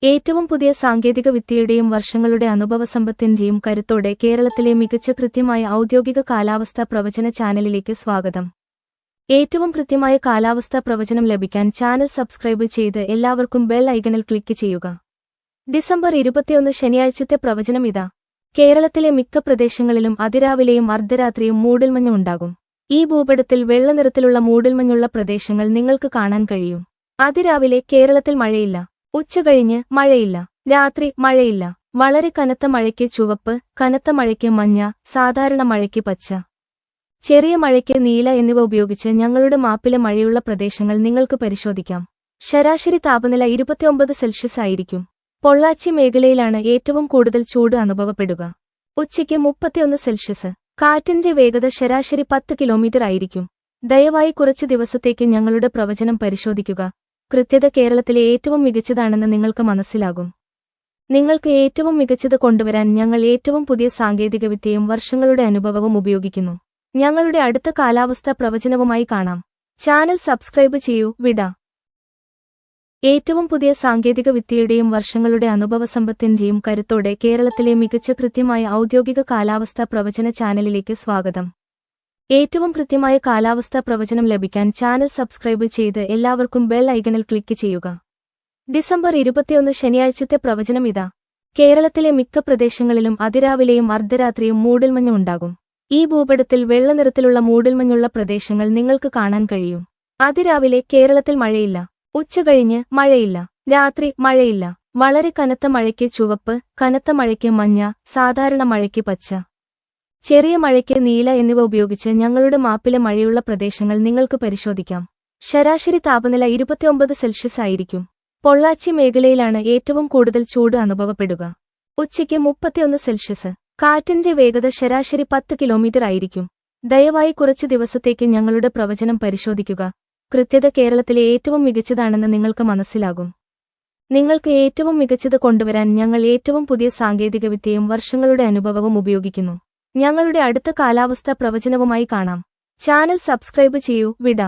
ഏറ്റവും പുതിയ സാങ്കേതിക വിദ്യയുടെയും വർഷങ്ങളുടെ അനുഭവസമ്പത്തിന്റെയും കരുത്തോടെ കേരളത്തിലെ മികച്ച കൃത്യമായ ഔദ്യോഗിക കാലാവസ്ഥാ പ്രവചന ചാനലിലേക്ക് സ്വാഗതം. ഏറ്റവും കൃത്യമായ കാലാവസ്ഥാ പ്രവചനം ലഭിക്കാൻ ചാനൽ സബ്സ്ക്രൈബ് ചെയ്ത് എല്ലാവർക്കും ബെൽ ഐക്കണിൽ ക്ലിക്ക് ചെയ്യുക. ഡിസംബർ 21 ശനിയാഴ്ചത്തെ പ്രവചനം ഇതാ. കേരളത്തിലെ മിക്ക പ്രദേശങ്ങളിലും അതിരാവിലെയും അർദ്ധരാത്രിയും മൂടൽമഞ്ഞ് ഉണ്ടാകും. ഈ ഭൂപടത്തിൽ വെള്ളനിറത്തിലുള്ള മൂടൽമഞ്ഞുള്ള പ്രദേശങ്ങൾ നിങ്ങൾക്ക് കാണാൻ കഴിയും. അതിരാവിലെ കേരളത്തിൽ മഴയില്ല. ഉച്ചകഴിഞ്ഞ് മഴയില്ല. രാത്രി മഴയില്ല. വളരെ കനത്ത മഴയ്ക്ക് ചുവപ്പ്, കനത്ത മഴയ്ക്ക് മഞ്ഞ, സാധാരണ മഴയ്ക്ക് പച്ച, ചെറിയ മഴയ്ക്ക് നീല എന്നിവ ഉപയോഗിച്ച് ഞങ്ങളുടെ മാപ്പിലെ മഴയുള്ള പ്രദേശങ്ങൾ നിങ്ങൾക്ക് പരിശോധിക്കാം. ശരാശരി താപനില 29 സെൽഷ്യസ് ആയിരിക്കും. പൊള്ളാച്ചി മേഖലയിലാണ് ഏറ്റവും കൂടുതൽ ചൂട് അനുഭവപ്പെടുക. ഉച്ചയ്ക്ക് 31 സെൽഷ്യസ്. കാറ്റിന്റെ വേഗത ശരാശരി 10 കിലോമീറ്റർ ആയിരിക്കും. ദയവായി കുറച്ച് ദിവസത്തേക്ക് ഞങ്ങളുടെ പ്രവചനം പരിശോധിക്കുക. കൃത്യത കേരളത്തിലെ ഏറ്റവും മികച്ചതാണെന്ന് നിങ്ങൾക്ക് മനസ്സിലാകും. നിങ്ങൾക്ക് ഏറ്റവും മികച്ചത് കൊണ്ടുവരാൻ ഞങ്ങൾ ഏറ്റവും പുതിയ സാങ്കേതികവിദ്യയും വർഷങ്ങളുടെ അനുഭവവും ഉപയോഗിക്കുന്നു. ഞങ്ങളുടെ അടുത്ത കാലാവസ്ഥാ പ്രവചനവുമായി കാണാം. ചാനൽ സബ്സ്ക്രൈബ് ചെയ്യൂ. വിട. ഏറ്റവും പുതിയ സാങ്കേതിക വിദ്യയുടെയും വർഷങ്ങളുടെ അനുഭവസമ്പത്തിന്റെയും കരുത്തോടെ കേരളത്തിലെ മികച്ച കൃത്യമായ ഔദ്യോഗിക കാലാവസ്ഥാ പ്രവചന ചാനലിലേക്ക് സ്വാഗതം. ഏറ്റവും കൃത്യമായ കാലാവസ്ഥാ പ്രവചനം ലഭിക്കാൻ ചാനൽ സബ്സ്ക്രൈബ് ചെയ്ത് എല്ലാവർക്കും ബെൽ ഐക്കണിൽ ക്ലിക്ക് ചെയ്യുക. ഡിസംബർ 21 ശനിയാഴ്ചത്തെ പ്രവചനം ഇതാ. കേരളത്തിലെ മിക്ക പ്രദേശങ്ങളിലും അതിരാവിലെയും അർദ്ധരാത്രിയും മൂടൽമഞ്ഞ് ഉണ്ടാകും. ഈ ഭൂപടത്തിൽ വെള്ളനിറത്തിലുള്ള മൂടൽമഞ്ഞുള്ള പ്രദേശങ്ങൾ നിങ്ങൾക്ക് കാണാൻ കഴിയും. അതിരാവിലെ കേരളത്തിൽ മഴയില്ല. ഉച്ചകഴിഞ്ഞ് മഴയില്ല. രാത്രി മഴയില്ല. വളരെ കനത്ത മഴയ്ക്ക് ചുവപ്പ്, കനത്ത മഴയ്ക്ക് മഞ്ഞ, സാധാരണ മഴയ്ക്ക് പച്ച, ചെറിയ മഴയ്ക്ക് നീല എന്നിവ ഉപയോഗിച്ച് ഞങ്ങളുടെ മാപ്പിലെ മഴയുള്ള പ്രദേശങ്ങൾ നിങ്ങൾക്ക് പരിശോധിക്കാം. ശരാശരി താപനില 29 സെൽഷ്യസ് ആയിരിക്കും. പൊള്ളാച്ചി മേഖലയിലാണ് ഏറ്റവും കൂടുതൽ ചൂട് അനുഭവപ്പെടുക. ഉച്ചയ്ക്ക് 31 സെൽഷ്യസ്. കാറ്റിന്റെ വേഗത ശരാശരി 10 കിലോമീറ്റർ ആയിരിക്കും. ദയവായി കുറച്ച് ദിവസത്തേക്ക് ഞങ്ങളുടെ പ്രവചനം പരിശോധിക്കുക. കൃത്യത കേരളത്തിലെ ഏറ്റവും മികച്ചതാണെന്ന് നിങ്ങൾക്ക് മനസ്സിലാകും. നിങ്ങൾക്ക് ഏറ്റവും മികച്ചത് കൊണ്ടുവരാൻ ഞങ്ങൾ ഏറ്റവും പുതിയ സാങ്കേതികവിദ്യയും വർഷങ്ങളുടെ അനുഭവവും ഉപയോഗിക്കുന്നു. ഞങ്ങളുടെ അടുത്ത കാലാവസ്ഥാ പ്രവചനവുമായി കാണാം. ചാനൽ സബ്സ്ക്രൈബ് ചെയ്യൂ. വിട.